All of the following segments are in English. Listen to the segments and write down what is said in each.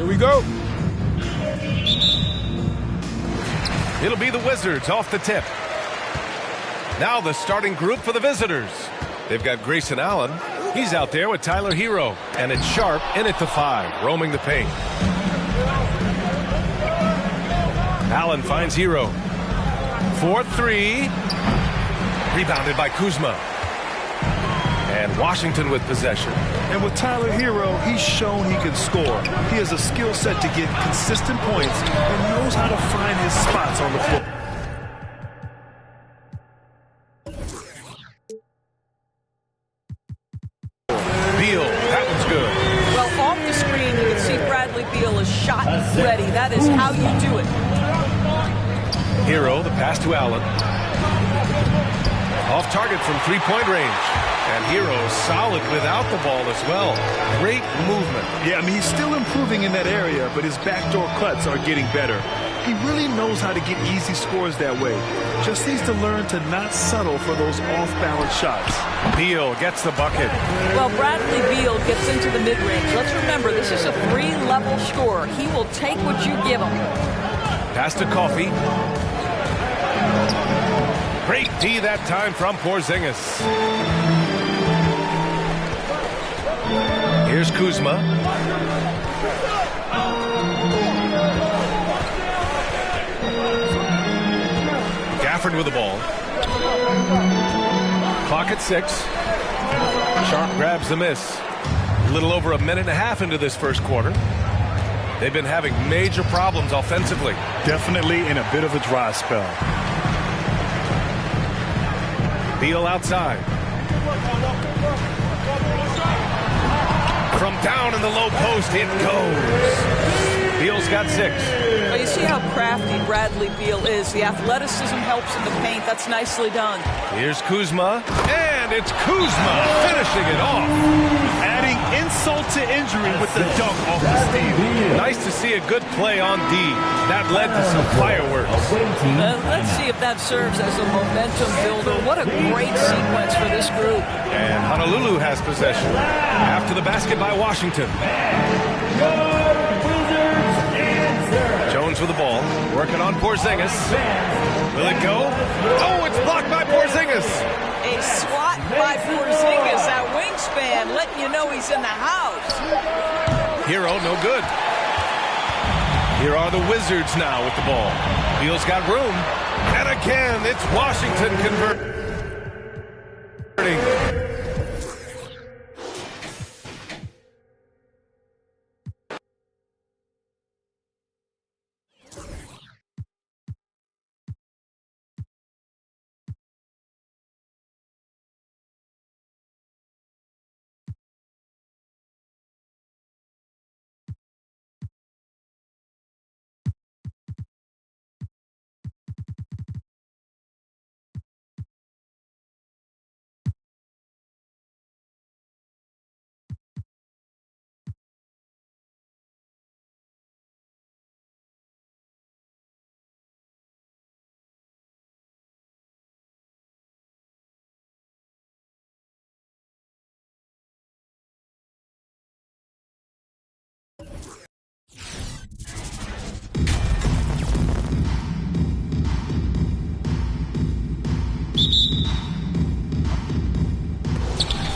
Here we go. It'll be the Wizards off the tip. Now the starting group for the visitors. They've got Grayson Allen. He's out there with Tyler Hero. And it's Sharp in at the 5, roaming the paint. Allen finds Hero. 4-3. Rebounded by Kuzma. And Washington with possession. And with Tyler Hero, he's shown he can score. He has a skill set to get consistent points and knows how to find his spots on the floor. Beal, that one's good. Well, off the screen, you can see Bradley Beal is shot ready. That is how you do it. Hero, the pass to Allen. Off target from three-point range. And Hero solid without the ball as well. Great movement. Yeah, I mean, he's still improving in that area, but his backdoor cuts are getting better. He really knows how to get easy scores that way. Just needs to learn to not settle for those off-balance shots. Beal gets the bucket. Well, Bradley Beal gets into the mid-range. Let's remember, this is a 3-level scorer. He will take what you give him. Pass to Coffey. Great D that time from Porzingis. Here's Kuzma. Gafford with the ball. Clock at 6. Sharp grabs the miss. A little over a minute and a half into this first quarter. They've been having major problems offensively. Definitely in a bit of a dry spell. Beal outside. From down in the low post, it goes. Beal's got 6. Well, you see how crafty Bradley Beal is. The athleticism helps in the paint. That's nicely done. Here's Kuzma, and it's Kuzma finishing it off. Adding insult to injury with the dunk off the steal. Nice to see a good play on D. That led to some fireworks. Let's see if that serves as a momentum builder. What a great sequence for this group. And Honolulu has possession. After the basket by Washington. Jones with the ball, working on Porzingis. Will it go? Oh, it's blocked by Porzingis. A swat by Porzingis, that wingspan, letting you know he's in the house. Hero, no good. Here are the Wizards now with the ball. Beal's got room. And again, it's Washington converting.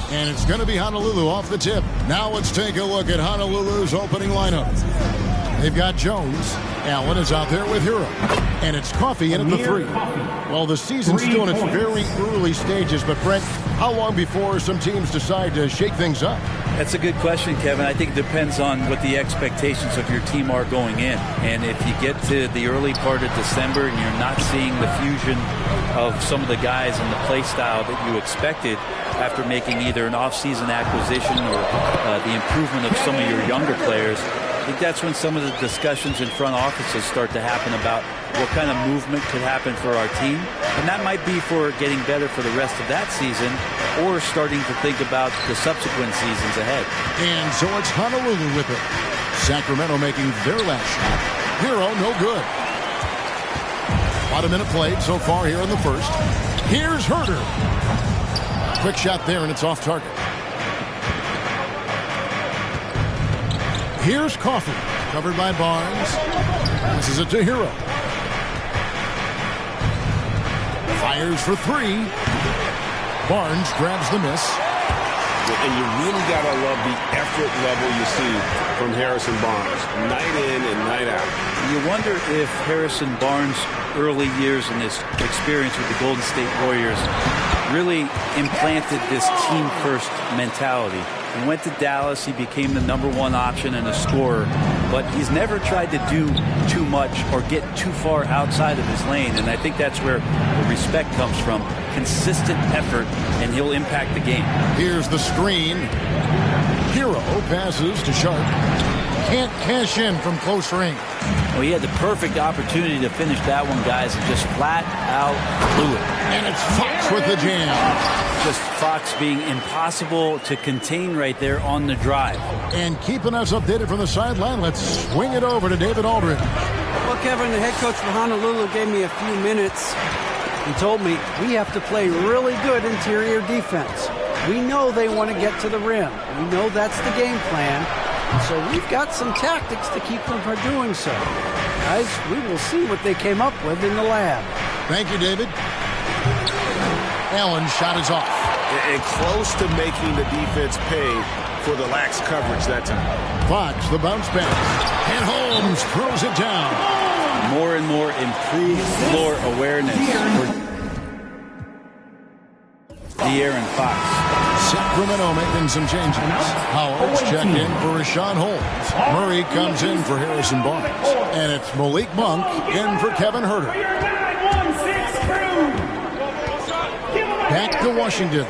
And it's going to be Honolulu off the tip. Now let's take a look at Honolulu's opening lineup. They've got Jones. Allen is out there with Hero. And it's Coffey in at the 3. Well, the season's still in its very early stages, but Brent, how long before some teams decide to shake things up? That's a good question, Kevin. I think it depends on what the expectations of your team are going in. And if you get to the early part of December and you're not seeing the fusion of some of the guys and the play style that you expected after making either an off-season acquisition or the improvement of some of your younger players, I think that's when some of the discussions in front offices start to happen about what kind of movement could happen for our team. And that might be for getting better for the rest of that season or starting to think about the subsequent seasons ahead. And so it's Honolulu with it. Sacramento making their last shot. Hero, no good. About a minute played so far here in the first. Here's Herter. Quick shot there, and it's off target. Here's Coffey, covered by Barnes. Passes it to Hero. Fires for 3. Barnes grabs the miss. And you really got to love the effort level you see from Harrison Barnes, night in and night out. You wonder if Harrison Barnes' early years and his experience with the Golden State Warriors really implanted this team-first mentality. He went to Dallas, he became the #1 option and a scorer, but he's never tried to do too much or get too far outside of his lane, and I think that's where the respect comes from. Consistent effort, and he'll impact the game. Here's the screen. Hero passes to Sharp. Can't cash in from close range. Well, he had the perfect opportunity to finish that one, guys, and just flat out blew it. And it's Fox with the jam. Just Fox being impossible to contain right there on the drive. And keeping us updated from the sideline, let's swing it over to David Aldridge. Well, Kevin, the head coach for Honolulu gave me a few minutes. He told me we have to play really good interior defense. We know they want to get to the rim. We know that's the game plan. And so we've got some tactics to keep them from doing so. Guys, we will see what they came up with in the lab. Thank you, David. Allen's shot is off. And close to making the defense pay for the lax coverage that time. Fox, the bounce pass. And Holmes throws it down. More and more improved floor awareness for De'Aaron Fox. Sacramento making some changes. Howard's checked in for Rashawn Holmes. Murray comes in for Harrison Barnes. And it's Malik Monk in for Kevin Herter. Back to Washington.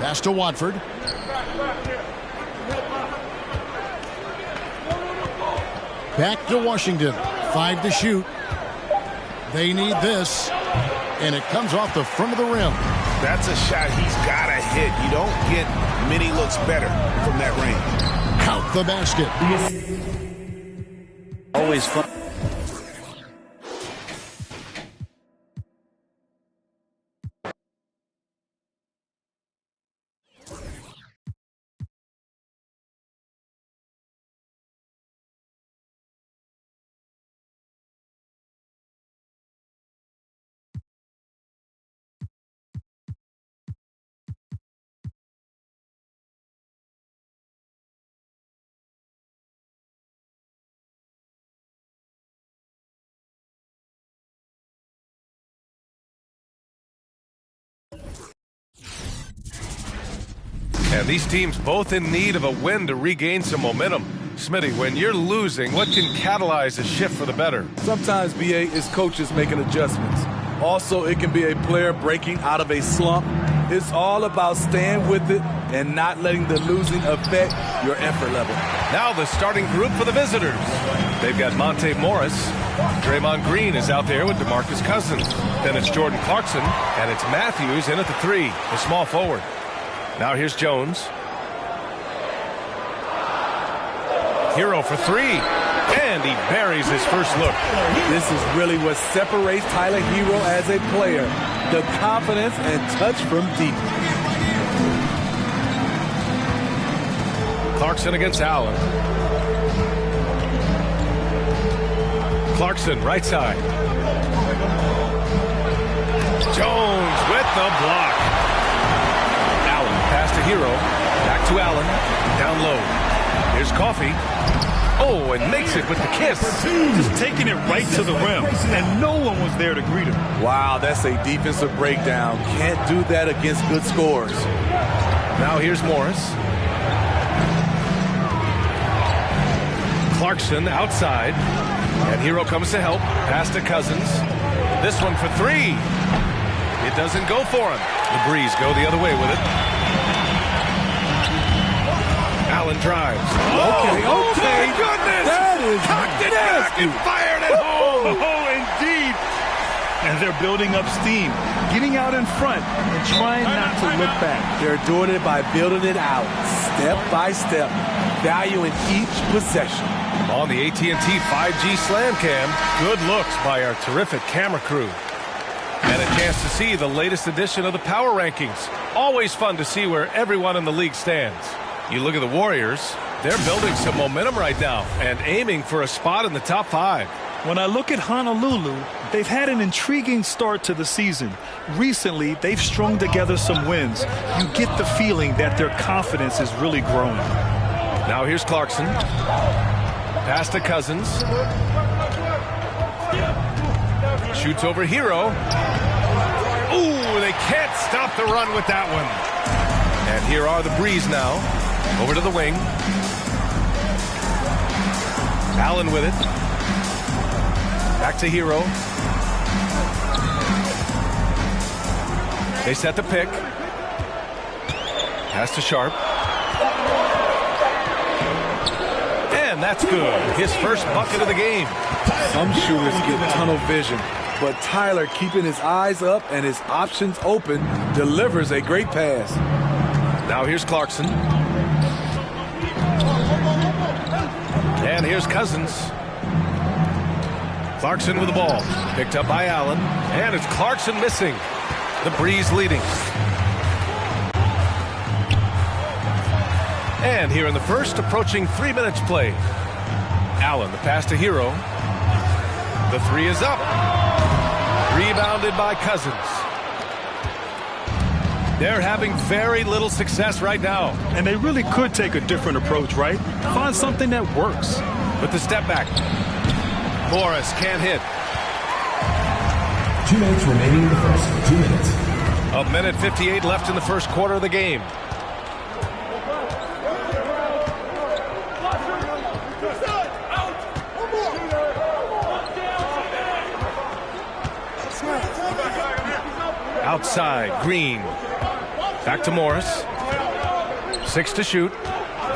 Pass to Watford. Back to Washington. 5 to shoot. They need this. And it comes off the front of the rim. That's a shot he's got to hit. You don't get many looks better from that range. Count the basket. Always fun. And these teams both in need of a win to regain some momentum. Smitty, when you're losing, what can catalyze a shift for the better? Sometimes, BA, is coaches making adjustments. Also, it can be a player breaking out of a slump. It's all about staying with it and not letting the losing affect your effort level. Now the starting group for the visitors. They've got Monte Morris. Draymond Green is out there with DeMarcus Cousins. Then it's Jordan Clarkson, and it's Matthews in at the 3, the small forward. Now here's Jones. Hero for 3. And he buries his first look. This is really what separates Tyler Hero as a player. The confidence and touch from deep. Clarkson against Allen. Clarkson, right side. Jones with the block. Allen, pass to Hero. Back to Allen. Down low. Here's Coffey. Oh, and makes it with the kiss. Just taking it right to the rim, and no one was there to greet him. Wow, that's a defensive breakdown. Can't do that against good scores. Now here's Morris. Clarkson outside. And Hero comes to help. Pass to Cousins. This one for 3. It doesn't go for him. The Breeze go the other way with it. Allen drives. Okay. My goodness! That is cocked it back and fired it home. Oh, indeed. And they're building up steam, getting out in front and trying not to look back. They're doing it by building it out, step by step, valuing each possession. On the AT&T 5G Slam Cam, good looks by our terrific camera crew. And a chance to see the latest edition of the Power Rankings. Always fun to see where everyone in the league stands. You look at the Warriors, they're building some momentum right now and aiming for a spot in the top 5. When I look at Honolulu, they've had an intriguing start to the season. Recently, they've strung together some wins. You get the feeling that their confidence is really growing. Now here's Clarkson. Pass to Cousins. Shoots over Hero. Ooh, they can't stop the run with that one. And here are the Breeze now. Over to the wing. Allen with it. Back to Hero. They set the pick. Pass to Sharp. And that's good. His first bucket of the game. Some shooters get tunnel vision, but Tyler, keeping his eyes up and his options open, delivers a great pass. Now here's Clarkson. And here's Cousins. Clarkson with the ball. Picked up by Allen. And it's Clarkson missing. The Breeze leading. And here in the first, approaching 3 minutes played. Allen, the pass to Hero. The 3 is up. Rebounded by Cousins. They're having very little success right now. And they really could take a different approach, right? Find something that works. With the step back. Morris can't hit. 2 minutes remaining in the first. 2 minutes. A minute 58 left in the first quarter of the game. Outside, Green. Back to Morris. 6 to shoot.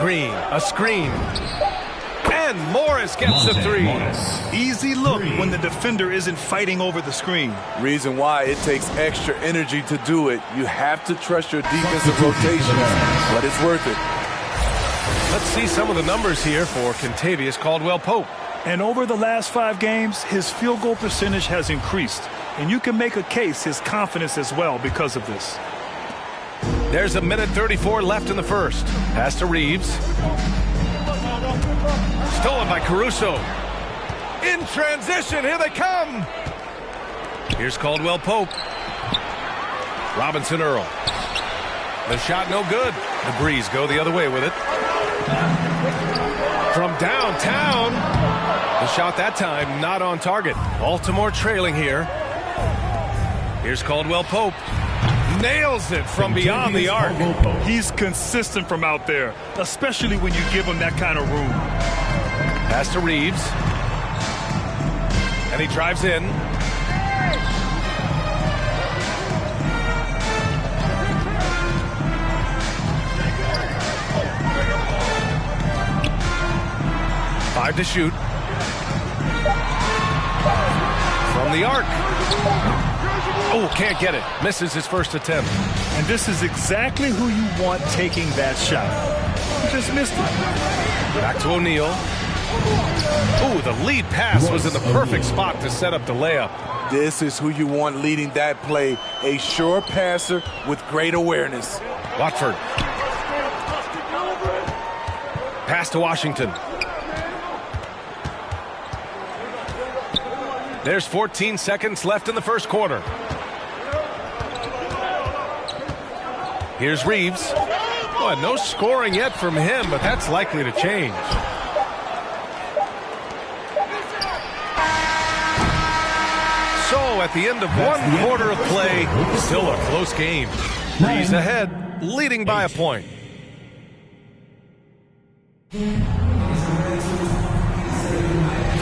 Green, a screen. And Morris gets the three. Easy look when the defender isn't fighting over the screen. Reason why it takes extra energy to do it. You have to trust your defensive rotations, but it's worth it. Let's see some of the numbers here for Kentavious Caldwell-Pope. And over the last 5 games, his field goal percentage has increased. And you can make a case his confidence as well because of this. There's a minute 34 left in the first. Pass to Reeves. Stolen by Caruso. In transition, here they come. Here's Caldwell-Pope. Robinson Earl. The shot no good. The Breeze go the other way with it. From downtown. The shot that time not on target. Baltimore trailing here. Here's Caldwell-Pope. Nails it from beyond the arc. He's consistent from out there, especially when you give him that kind of room. Pass to Reeves. And he drives in. Five to shoot. From the arc. Oh, can't get it. Misses his first attempt. And this is exactly who you want taking that shot. He just missed it. Back to O'Neal. Oh, the lead pass was in the perfect spot to set up the layup. This is who you want leading that play. A sure passer with great awareness. Watford. Pass to Washington. There's 14 seconds left in the first quarter. Here's Reeves. Oh, no scoring yet from him, but that's likely to change. So at the end of one quarter of play, still a close game. Breeze ahead, leading by a point.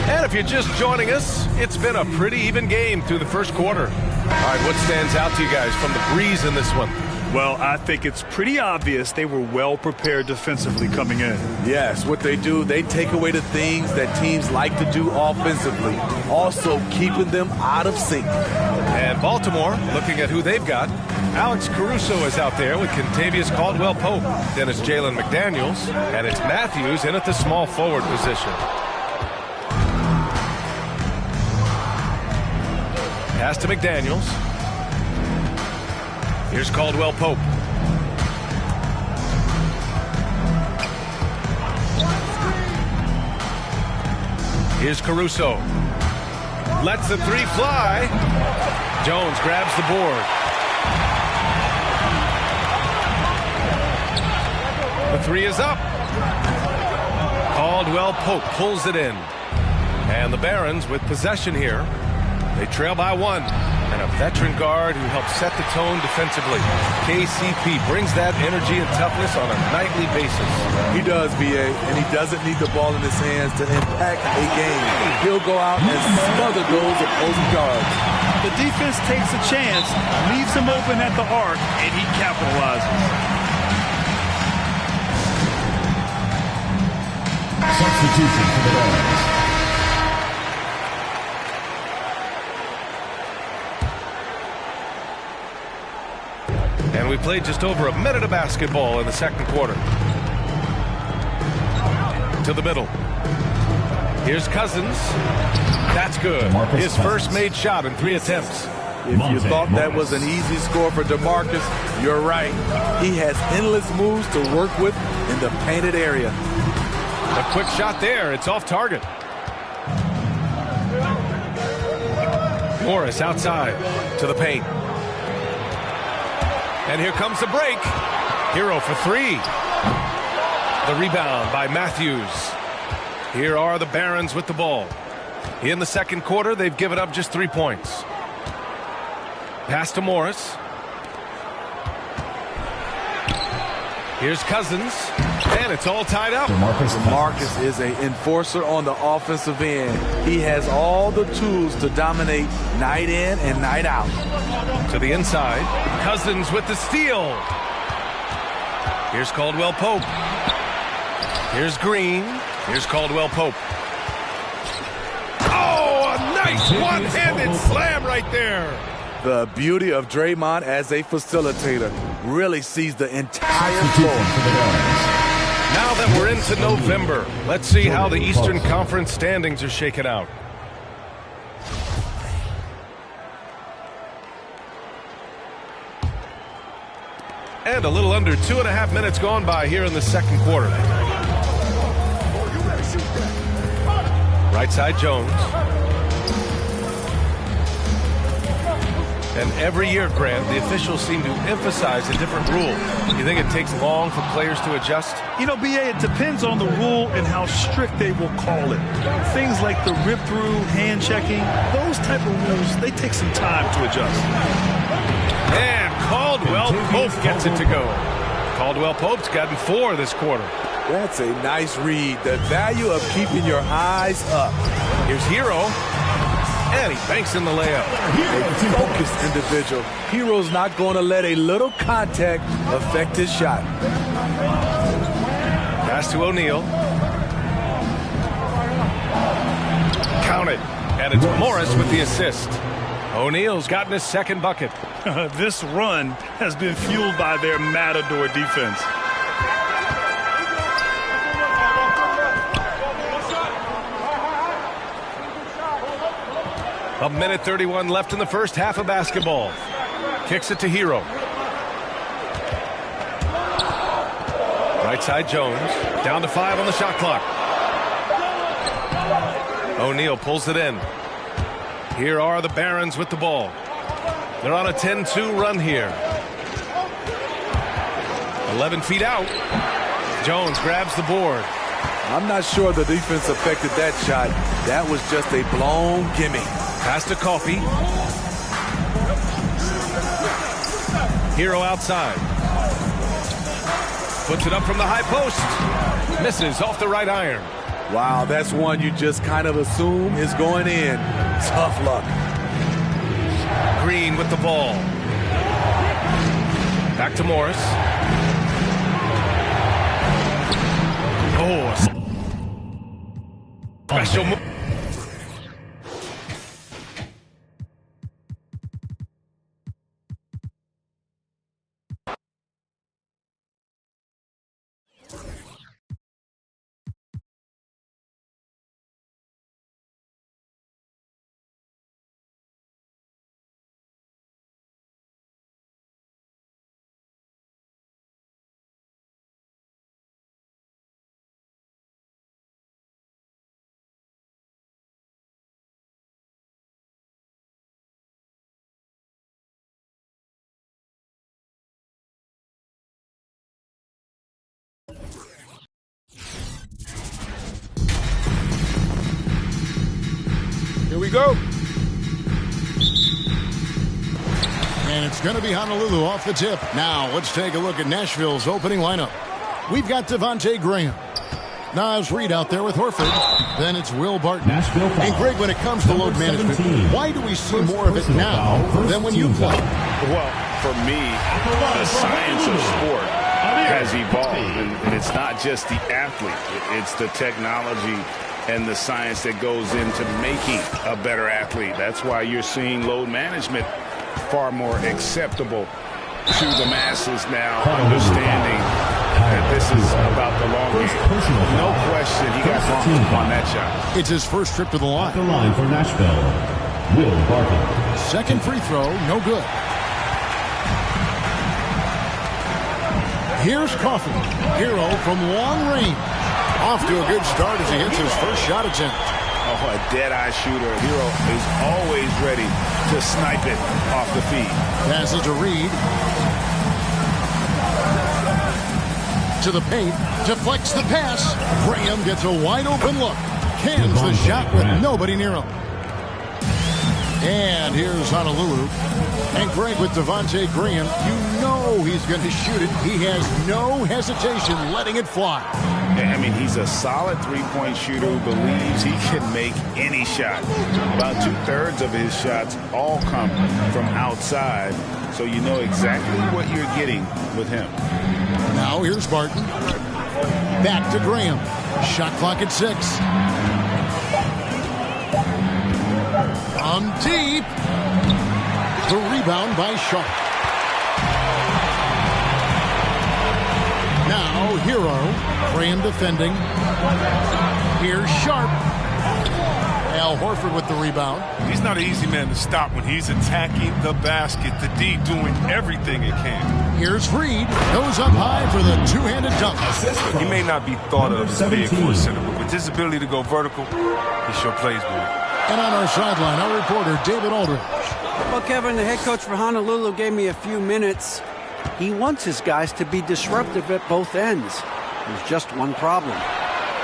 And if you're just joining us, it's been a pretty even game through the first quarter. All right, what stands out to you guys from the Breeze in this one? Well, I think it's pretty obvious they were well prepared defensively coming in. Yes, what they do, they take away the things that teams like to do offensively, also keeping them out of sync. And Baltimore, looking at who they've got, Alex Caruso is out there with Kentavious Caldwell-Pope. Then it's Jalen McDaniels, and it's Matthews in at the small forward position. Pass to McDaniels. Here's Caldwell-Pope. Here's Caruso. Lets the three fly. Jones grabs the board. The three is up. Caldwell-Pope pulls it in. And the Barons with possession here. They trail by one. And a veteran guard who helps set the tone defensively. KCP brings that energy and toughness on a nightly basis. He does, BA, and he doesn't need the ball in his hands to impact a game. He'll go out and smother those opposing guards. The defense takes a chance, leaves him open at the arc, and he capitalizes. Substitution for the Barons. And we played just over a minute of basketball in the second quarter. To the middle. Here's Cousins. That's good. His first made shot in 3 attempts. If you thought that was an easy score for DeMarcus, you're right. He has endless moves to work with in the painted area. A quick shot there. It's off target. Morris outside to the paint. And here comes the break. Hero for 3. The rebound by Matthews. Here are the Barons with the ball. In the second quarter, they've given up just 3 points. Pass to Morris. Here's Cousins, and it's all tied up. Marcus is an enforcer on the offensive end. He has all the tools to dominate night in and night out. To the inside, Cousins with the steal. Here's Caldwell Pope. Here's Green. Here's Caldwell Pope. Oh, a nice one-handed slam right there. The beauty of Draymond as a facilitator really sees the entire floor. Now that we're into November, let's see how the Eastern Conference standings are shaken out. And a little under 2.5 minutes gone by here in the second quarter. Right side Jones. And every year, Grant, the officials seem to emphasize a different rule. You think it takes long for players to adjust? You know, BA, it depends on the rule and how strict they will call it. Things like the rip-through, hand-checking, those type of rules, they take some time to adjust. And Caldwell Pope gets it to go. Caldwell Pope's gotten 4 this quarter. That's a nice read. The value of keeping your eyes up. Here's Hero. And he banks in the layup. A focused individual. Hero's not going to let a little contact affect his shot. Pass to O'Neal. Count it. And it's Morris with the assist. O'Neal's gotten his second bucket. This run has been fueled by their Matador defense. A minute 31 left in the first half of basketball. Kicks it to Hero. Right side Jones. Down to 5 on the shot clock. O'Neal pulls it in. Here are the Barons with the ball. They're on a 10-2 run here. 11 feet out. Jones grabs the board. I'm not sure the defense affected that shot. That was just a blown gimme. Pass to Coffey. Hero outside. Puts it up from the high post. Misses off the right iron. Wow, that's one you just kind of assume is going in. Tough luck. Green with the ball. Back to Morris. Oh, special move. Here we go. And it's going to be Honolulu off the tip. Now, let's take a look at Nashville's opening lineup. We've got Devontae Graham. Nas Reed out there with Horford. Then it's Will Barton. And Greg, when it comes to load management, why do we see more of it now than when you played? Well, for me, the science of sport has evolved. And it's not just the athlete. It's the technology and the science that goes into making a better athlete. That's why you're seeing load management far more acceptable to the masses now, understanding that this is about the long game. No question he got bumped on that shot. It's his first trip to the line. The line for Nashville, Will Barton. Second free throw, no good. Here's Coffey. Hero from long range. Off to a good start as he hits his first shot attempt. Oh, a dead-eye shooter. Hero is always ready to snipe it off the feed. Passes to Reed. To the paint. Deflects the pass. Graham gets a wide-open look. Cans the shot with nobody near him. And here's Honolulu. And Greg with Devontae Graham, you know he's going to shoot it. He has no hesitation letting it fly. I mean, he's a solid three-point shooter who believes he can make any shot. About 2/3 of his shots all come from outside, so you know exactly what you're getting with him. Now here's Barton. Back to Graham. Shot clock at 6. From deep. The rebound by Sharp. Now Hero. Graham defending. Here's Sharp. Al Horford with the rebound. He's not an easy man to stop when he's attacking the basket. The D doing everything it can. Here's Reed. Goes up high for the two-handed dunk. He may not be thought of as big for a center, but with his ability to go vertical, he sure plays with it. And on our sideline, our reporter, David Aldridge. Well, Kevin, the head coach for Honolulu gave me a few minutes. He wants his guys to be disruptive at both ends. There's just one problem.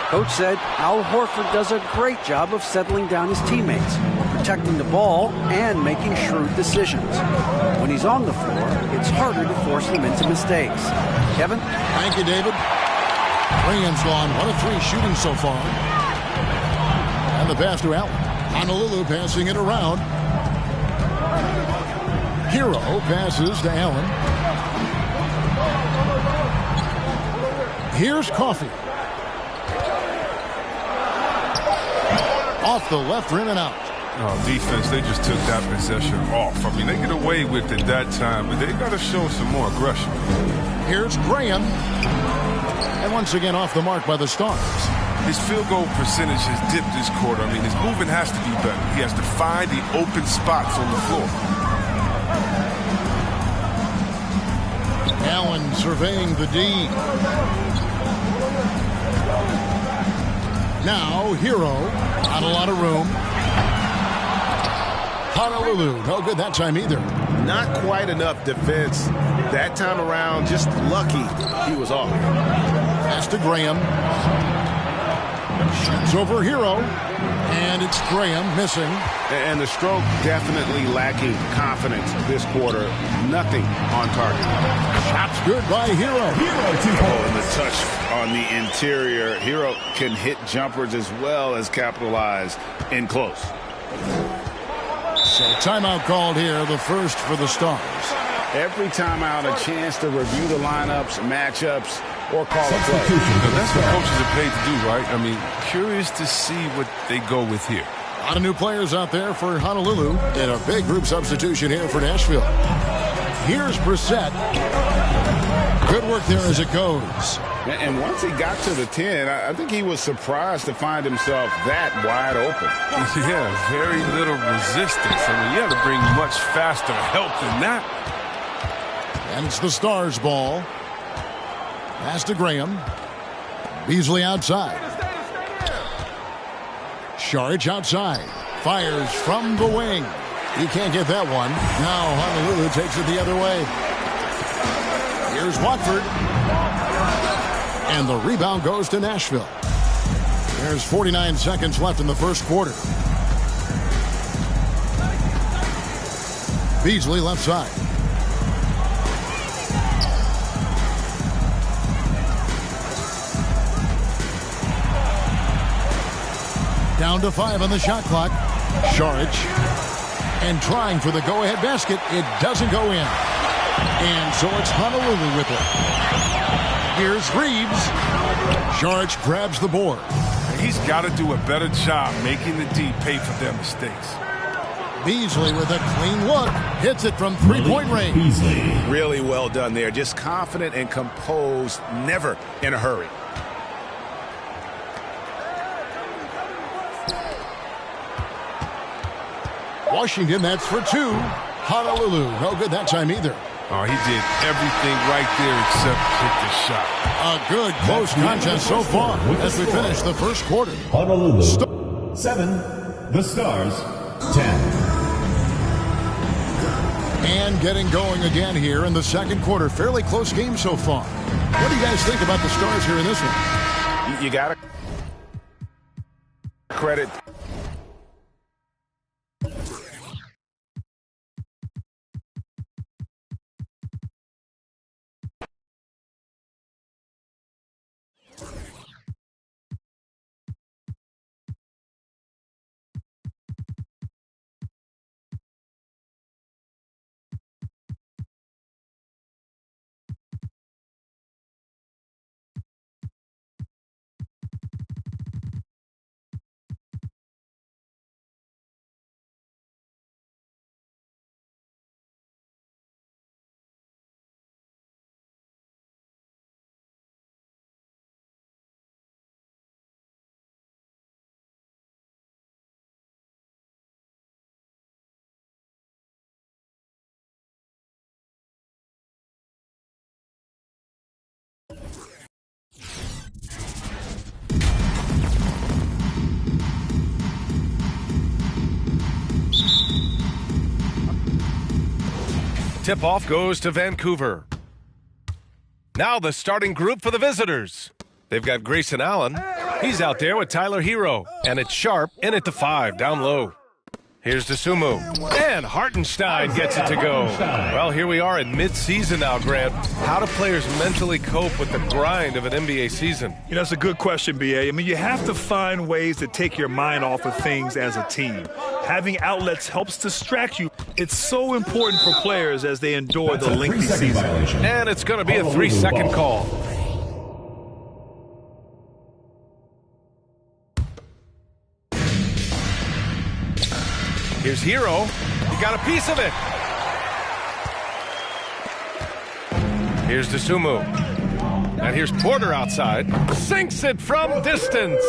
Coach said Al Horford does a great job of settling down his teammates, protecting the ball, and making shrewd decisions. When he's on the floor, it's harder to force him into mistakes. Kevin? Thank you, David. Graham's gone 1 of 3 shooting so far. And the pass to Allen. Honolulu passing it around. Hero passes to Allen. Here's Coffey. Off the left rim and out. Oh, defense, they just took that possession off. I mean, they get away with it that time, but they got to show some more aggression. Here's Graham. And once again off the mark by the Stars. His field goal percentage has dipped this quarter. I mean, his movement has to be better. He has to find the open spots on the floor. Allen surveying the D. Now Hero. Not a lot of room. Honolulu. No good that time either. Not quite enough defense that time around. Just lucky he was off. Pass to Graham. Shoots over Hero. And it's Graham missing. And the stroke definitely lacking confidence this quarter. Nothing on target. Shots good by Hero. Oh, and the touch on the interior. Hero can hit jumpers as well as capitalize in close. So timeout called here, the first for the Stars. Every timeout, a chance to review the lineups, matchups, or call a play. That's what coaches are paid to do, right? I mean, curious to see what they go with here. A lot of new players out there for Honolulu, and a big group substitution here for Nashville. Here's Brissett. Good work there as it goes. And once he got to the 10, I think he was surprised to find himself that wide open. Yeah, very little resistance. I mean, you have to bring much faster help than that. And it's the Stars' ball. Pass to Graham. Beasley outside. Sharp outside. Fires from the wing. He can't get that one. Now Honolulu takes it the other way. Here's Watford. And the rebound goes to Nashville. There's 49 seconds left in the first quarter. Beasley left side. Down to 5 on the shot clock. Saric. And trying for the go-ahead basket. It doesn't go in. And so it's Honolulu with it. Here's Reeves. Saric grabs the board. He's got to do a better job making the D pay for their mistakes. Beasley with a clean look. Hits it from three-point range. Beasley. Really well done there. Just confident and composed. Never in a hurry. Washington, that's for 2. Honolulu, no good that time either. Oh, he did everything right there except hit the shot. A good close contest so far as we finish the first quarter. Honolulu 7, the Stars 10. And getting going again here in the second quarter. Fairly close game so far. What do you guys think about the Stars here in this one? You got to credit Tip-off goes to Vancouver. Now the starting group for the visitors. They've got Grayson Allen. He's out there with Tyler Hero. And it's Sharp in at the 5, down low. Here's DeSumo. And Hartenstein gets it to go. Well, here we are in mid-season now, Grant. How do players mentally cope with the grind of an NBA season? You know, that's a good question, B.A. I mean, you have to find ways to take your mind off of things as a team. Having outlets helps distract you. It's so important for players as they endure the lengthy season. And it's going to be a 3-second call. Here's Hero. He got a piece of it. Here's DeSumo. And here's Porter outside. Sinks it from distance.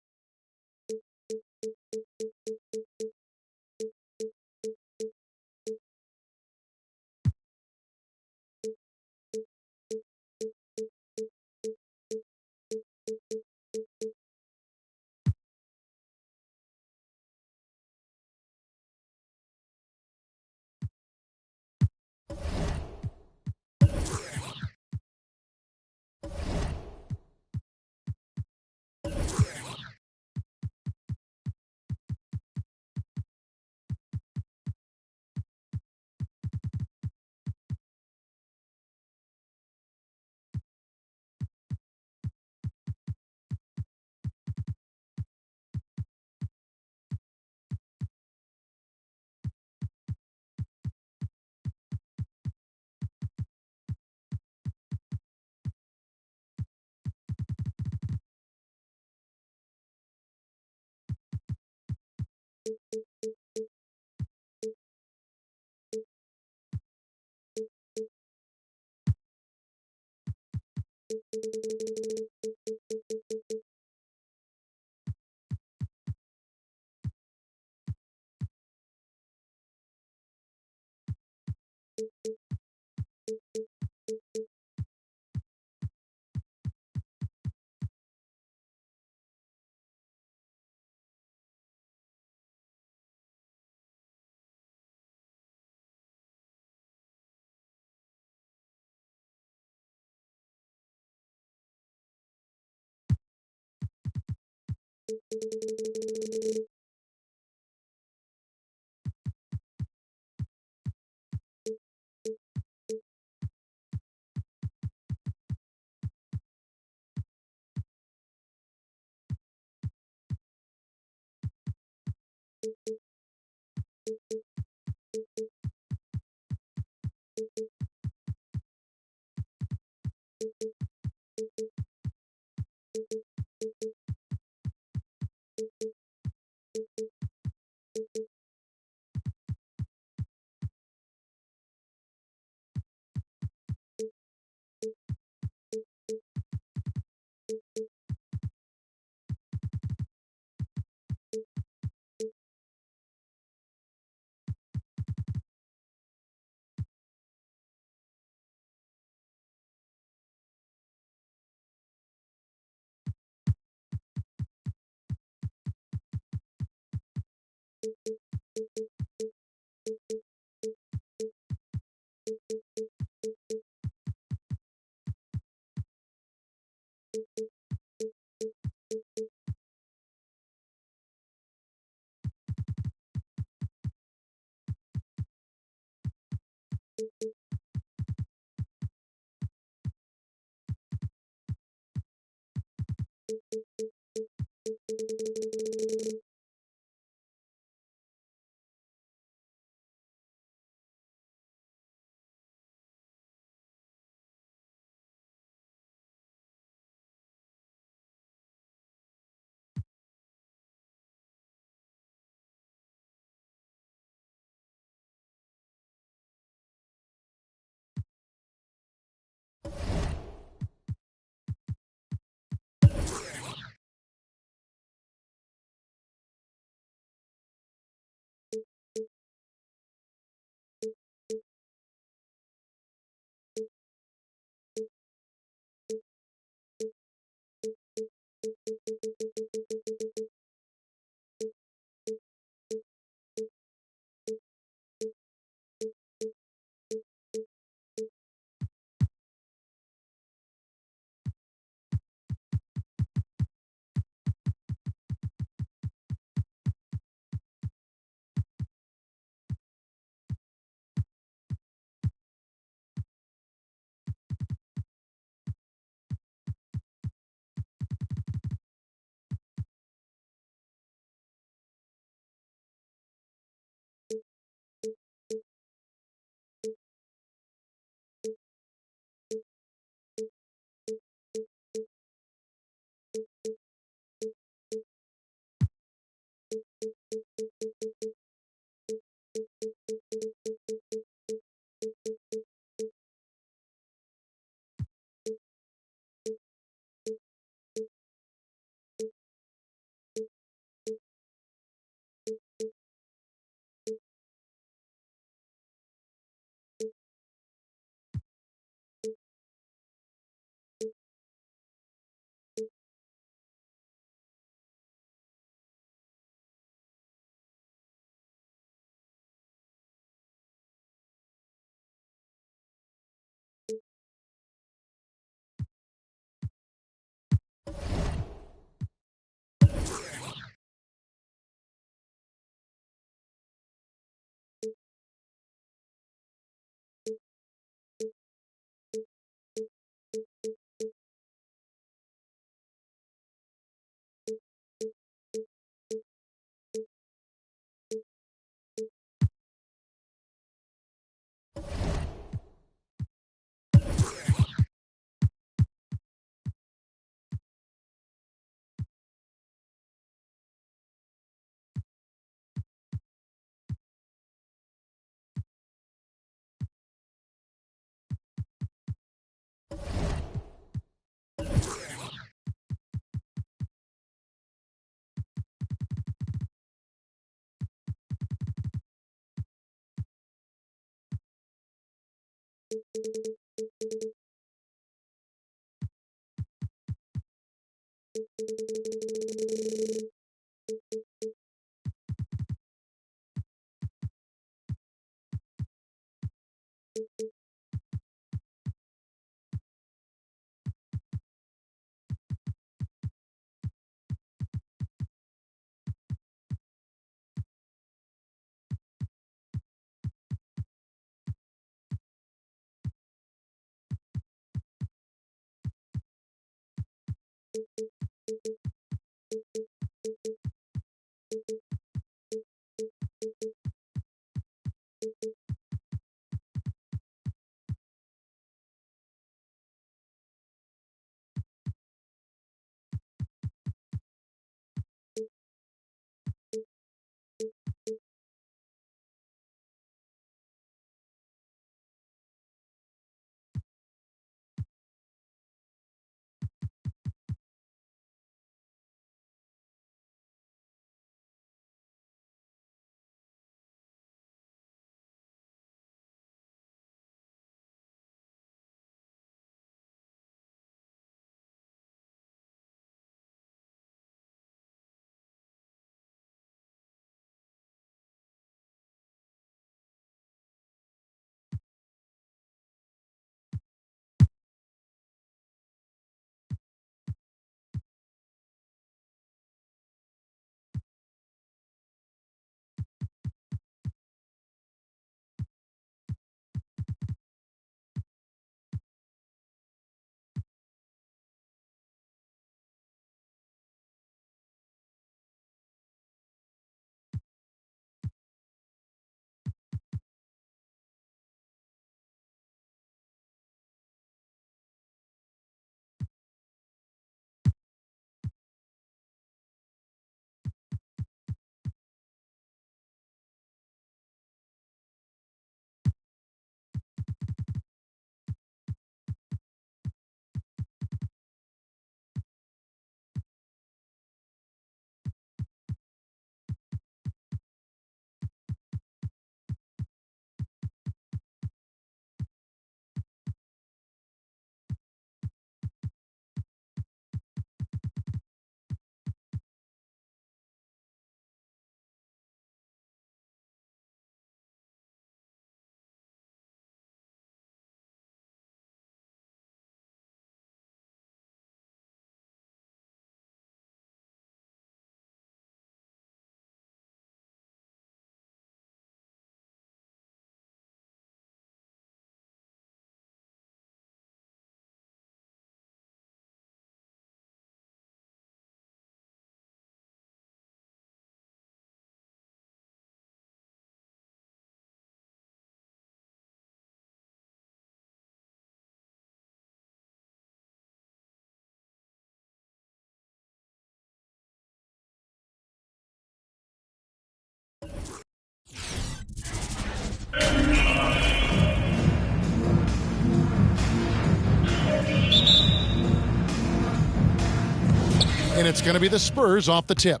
And it's going to be the Spurs off the tip.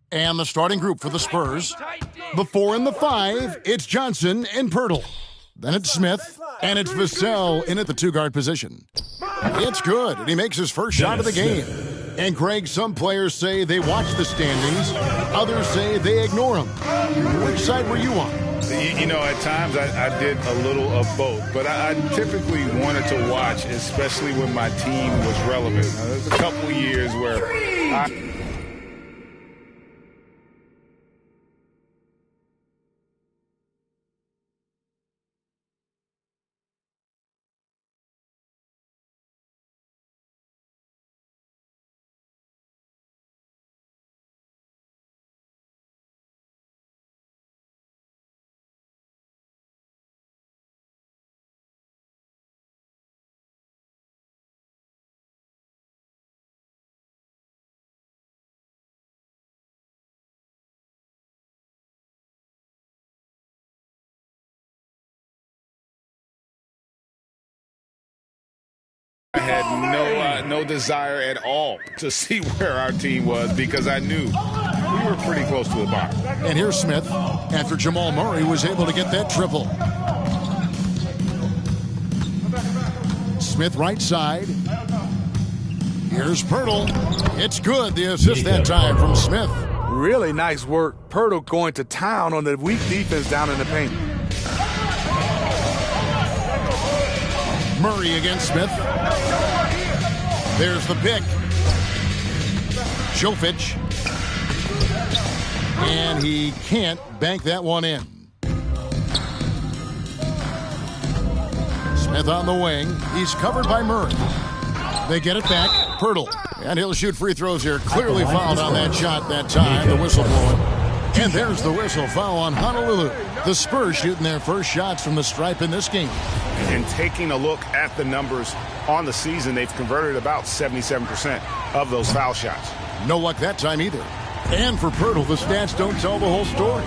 And the starting group for the Spurs. The 4 and the 5, it's Johnson and Pirtle. Then it's Smith, and it's Vassell in at the 2-guard position. It's good, and he makes his first shot of the game. And Greg, some players say they watch the standings. Others say they ignore them. Which side were you on? You know, at times I did a little of both, but I typically wanted to watch, especially when my team was relevant. There's a couple years where I had no desire at all to see where our team was because I knew we were pretty close to the bottom. And here's Smith after Jamal Murray was able to get that triple. Smith right side. Here's Pirtle. It's good. The assist that time from Smith. Really nice work. Pirtle going to town on the weak defense down in the paint. Murray against Smith. There's the pick. Jovic. And he can't bank that one in. Smith on the wing. He's covered by Murray. They get it back. Pirtle. And he'll shoot free throws here. Clearly fouled on that shot that time. The whistle blowing. And there's the whistle. Foul on Honolulu. The Spurs shooting their first shots from the stripe in this game. And taking a look at the numbers on the season, they've converted about 77% of those foul shots. No luck that time either. And for Pirtle, the stats don't tell the whole story.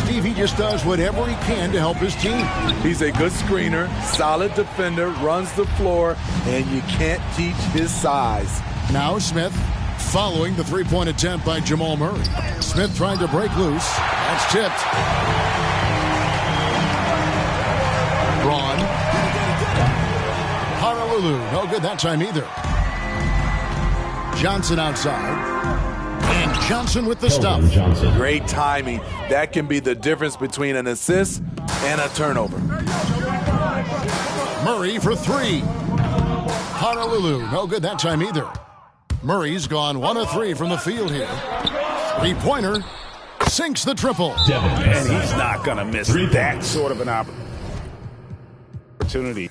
Steve, he just does whatever he can to help his team. He's a good screener, solid defender, runs the floor, and you can't teach his size. Now Smith, following the three-point attempt by Jamal Murray. Smith trying to break loose. That's tipped. Braun. Honolulu, no good that time either. Johnson outside. And Johnson with the stop. Great timing. That can be the difference between an assist and a turnover. Murray for three. Honolulu, no good that time either. Murray's gone 1 of 3 from the field here. Three-pointer. Sinks the triple. And he's not going to miss that sort of an opportunity.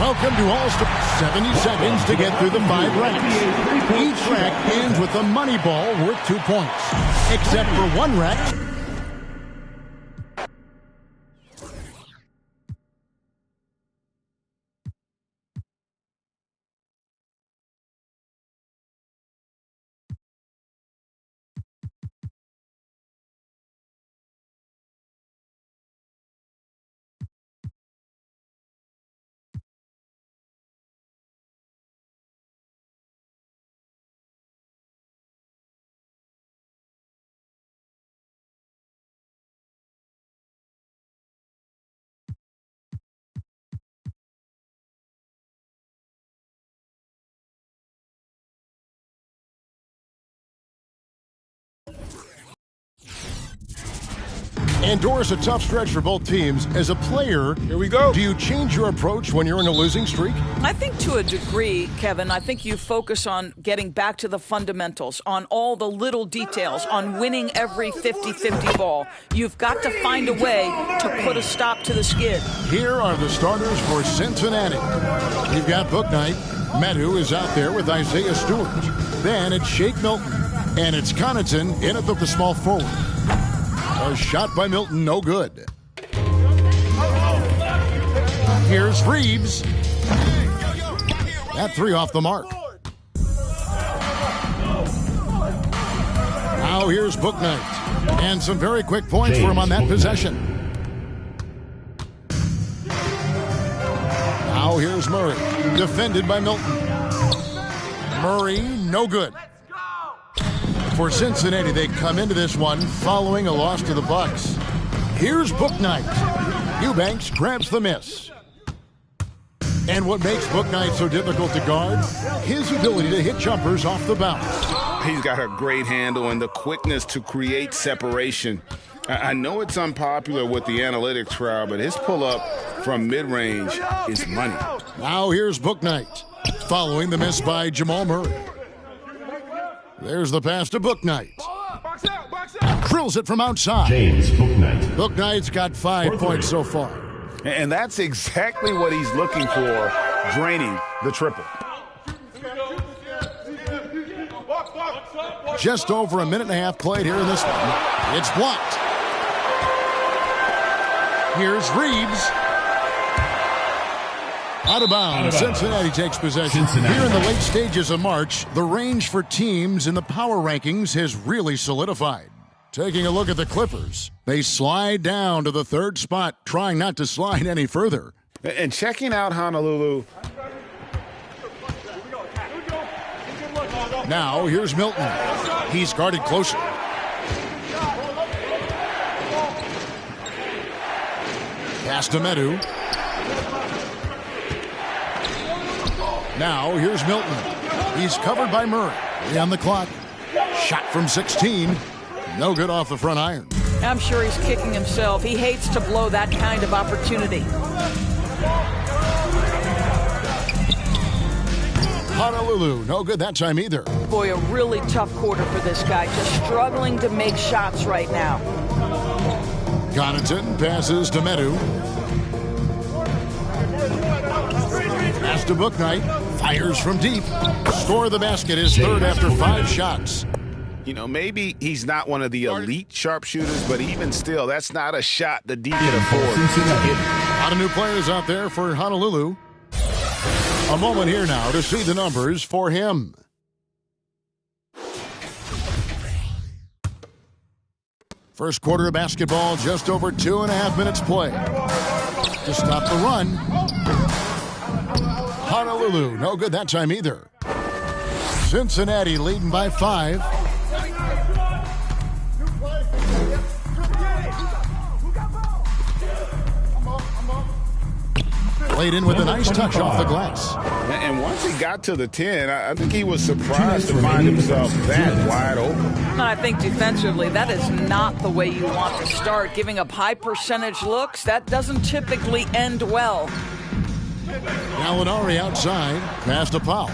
Welcome to All-Star. 70 seconds to get through the 5 racks. Each rack ends with a money ball worth 2 points, except for one rack. And Doris, a tough stretch for both teams. As a player, here we go. Do you change your approach when you're in a losing streak? I think to a degree, Kevin, I think you focus on getting back to the fundamentals, on all the little details, on winning every 50-50 ball. You've got to find a way to put a stop to the skid. Here are the starters for Cincinnati. You've got Bouknight. Metu is out there with Isaiah Stewart. Then it's Shake Milton. And it's Connaughton in at the small forward. A shot by Milton, no good. Here's Reeves. That 3 off the mark. Now here's Bouknight. And some very quick points for him on that possession. Now here's Murray. Defended by Milton. Murray, no good. For Cincinnati, they come into this one following a loss to the Bucks. Here's Bouknight. Eubanks grabs the miss. And what makes Bouknight so difficult to guard? His ability to hit jumpers off the bounce. He's got a great handle and the quickness to create separation. I know it's unpopular with the analytics crowd, but his pull-up from mid-range is money. Now here's Bouknight, following the miss by Jamal Murray. There's the pass to Bouknight. Drills it from outside. James Bouknight. Bouknight's got 5 points so far. And that's exactly what he's looking for, draining the triple. Just over a minute and a half played here in this one. It's blocked. Here's Reeves. Out of bounds. Cincinnati takes possession. Here in the late stages of March, the range for teams in the power rankings has really solidified. Taking a look at the Clippers, they slide down to the 3rd spot, trying not to slide any further. And checking out Honolulu. Now here's Milton. He's guarded closely. Pass to Medu. Now here's Milton. He's covered by Murray. 3 on the clock. Shot from 16. No good off the front iron. I'm sure he's kicking himself. He hates to blow that kind of opportunity. Honolulu, no good that time either. Boy, a really tough quarter for this guy. Just struggling to make shots right now. Connaughton passes to Medu. Pass to Bouknight. Fires from deep. Score the basket, his 3rd after 5 shots. You know, maybe he's not one of the elite sharpshooters, but even still, that's not a shot the D can afford. A lot of new players out there for Honolulu. A moment here now to see the numbers for him. First quarter of basketball, just over 2.5 minutes play. To stop the run. Honolulu, no good that time either. Cincinnati leading by 5. Laid in with a nice touch off the glass. And once he got to the 10, I think he was surprised to find himself that wide open. And I think defensively, that is not the way you want to start. Giving up high percentage looks, that doesn't typically end well. Gallinari outside, pass to Powell.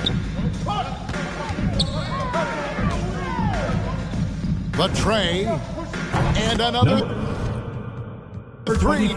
The tray, and another 3.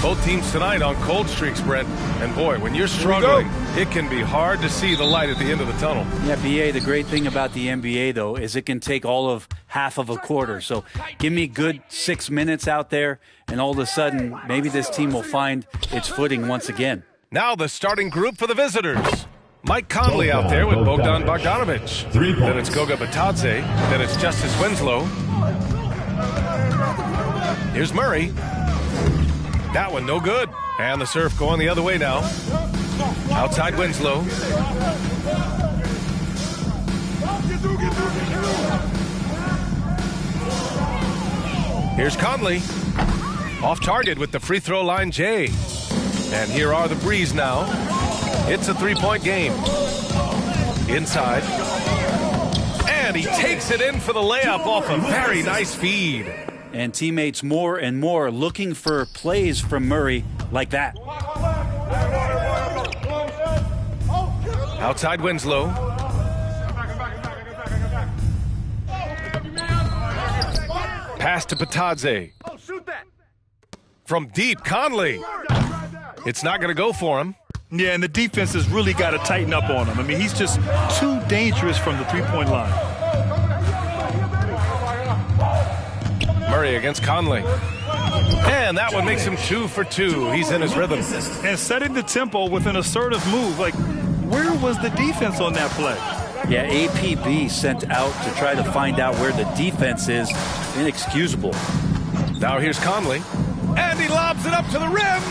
Both teams tonight on cold streaks, Brent. And boy, when you're struggling, it can be hard to see the light at the end of the tunnel. Yeah, BA, the great thing about the NBA, though, is it can take all of half of a quarter. So give me good 6 minutes out there, and all of a sudden, maybe this team will find its footing once again. Now the starting group for the visitors. Mike Conley out there with Bogdan Bogdanovic. Then it's Goga Batadze. Then it's Justice Winslow. Here's Murray. That one no good. And the serve going the other way now. Outside Winslow. Here's Conley. Off target with the free throw line, Jay. And here are the Breeze now. It's a three-point game. Inside. And he takes it in for the layup off a very nice feed. And teammates more and more looking for plays from Murray like that. Outside Winslow. Pass to Patadze. From deep, Conley. It's not going to go for him. Yeah, and the defense has really got to tighten up on him. I mean, he's just too dangerous from the three-point line. Murray against Conley. And that one makes him 2 for 2. He's in his rhythm. And setting the tempo with an assertive move. Like, where was the defense on that play? Yeah, APB sent out to try to find out where the defense is. Inexcusable. Now here's Conley. And he lobs it up to the rim.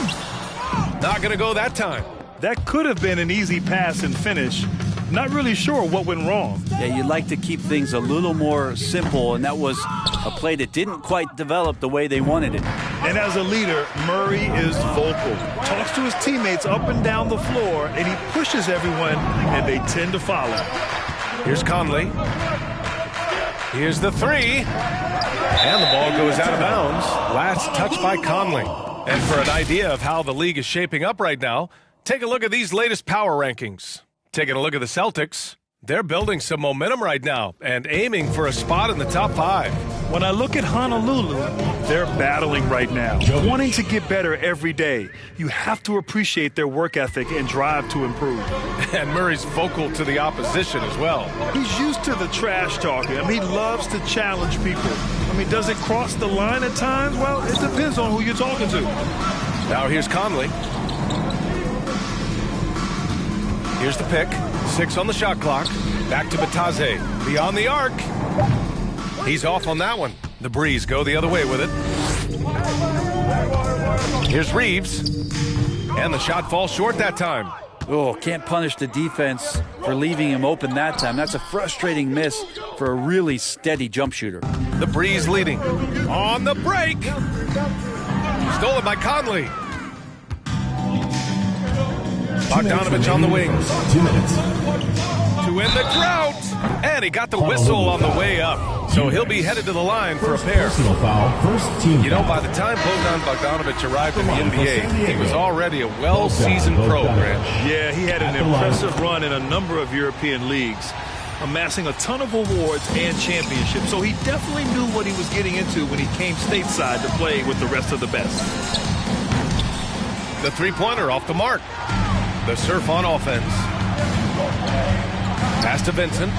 Not going to go that time. That could have been an easy pass and finish. Not really sure what went wrong. Yeah, you'd like to keep things a little more simple, and that was a play that didn't quite develop the way they wanted it. And as a leader, Murray is vocal. Talks to his teammates up and down the floor, and he pushes everyone, and they tend to follow. Here's Conley. Here's the three. And the ball goes out of bounds. Last touch by Conley. And for an idea of how the league is shaping up right now, take a look at these latest power rankings. Taking a look at the Celtics, they're building some momentum right now and aiming for a spot in the top 5. When I look at Honolulu, they're battling right now, wanting to get better every day. You have to appreciate their work ethic and drive to improve. And Murray's vocal to the opposition as well. He's used to the trash talking. I mean, he loves to challenge people. I mean, does it cross the line at times? Well, it depends on who you're talking to. Now here's Conley. Here's the pick. 6 on the shot clock. Back to Batadze. Beyond the arc. He's off on that one. The Breeze go the other way with it. Here's Reeves. And the shot falls short that time. Oh, can't punish the defense for leaving him open that time. That's a frustrating miss for a really steady jump shooter. The Breeze leading. On the break. Stolen by Conley. Bogdanovich on the wings. 2 minutes. To end the drought. And he got the whistle on the way up. So he'll be headed to the line for a pair. Personal foul. First team. You know, by the time Bogdanovich arrived in the NBA, he was already a well-seasoned pro, Grant. Yeah, he had an impressive run in a number of European leagues, amassing a ton of awards and championships. So he definitely knew what he was getting into when he came stateside to play with the rest of the best. The three-pointer off the mark. The Surf on offense. Pass to Vincent.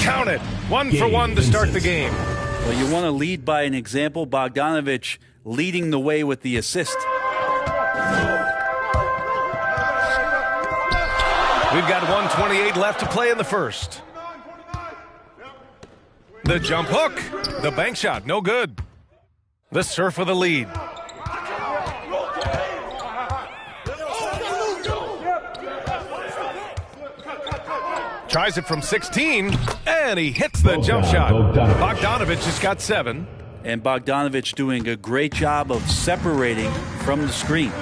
Count it. 1 for 1 to start the game. Well, you want to lead by an example. Bogdanovich leading the way with the assist. We've got 1:28 left to play in the first. The jump hook. The bank shot. No good. The Surf with the lead. Tries it from 16, and he hits the jump shot. Bogdanovich has got 7. And Bogdanovich doing a great job of separating from the screen.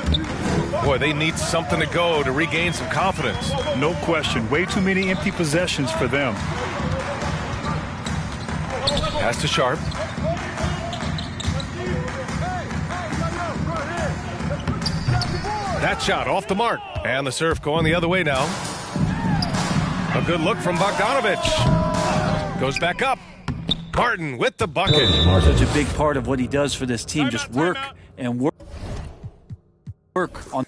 Boy, they need something to go to regain some confidence. No question. Way too many empty possessions for them. Pass to Sharp. That shot off the mark. And the Surf going the other way now. A good look from Bogdanovich. Goes back up. Martin with the bucket. Such a big part of what he does for this team. Just work and work on.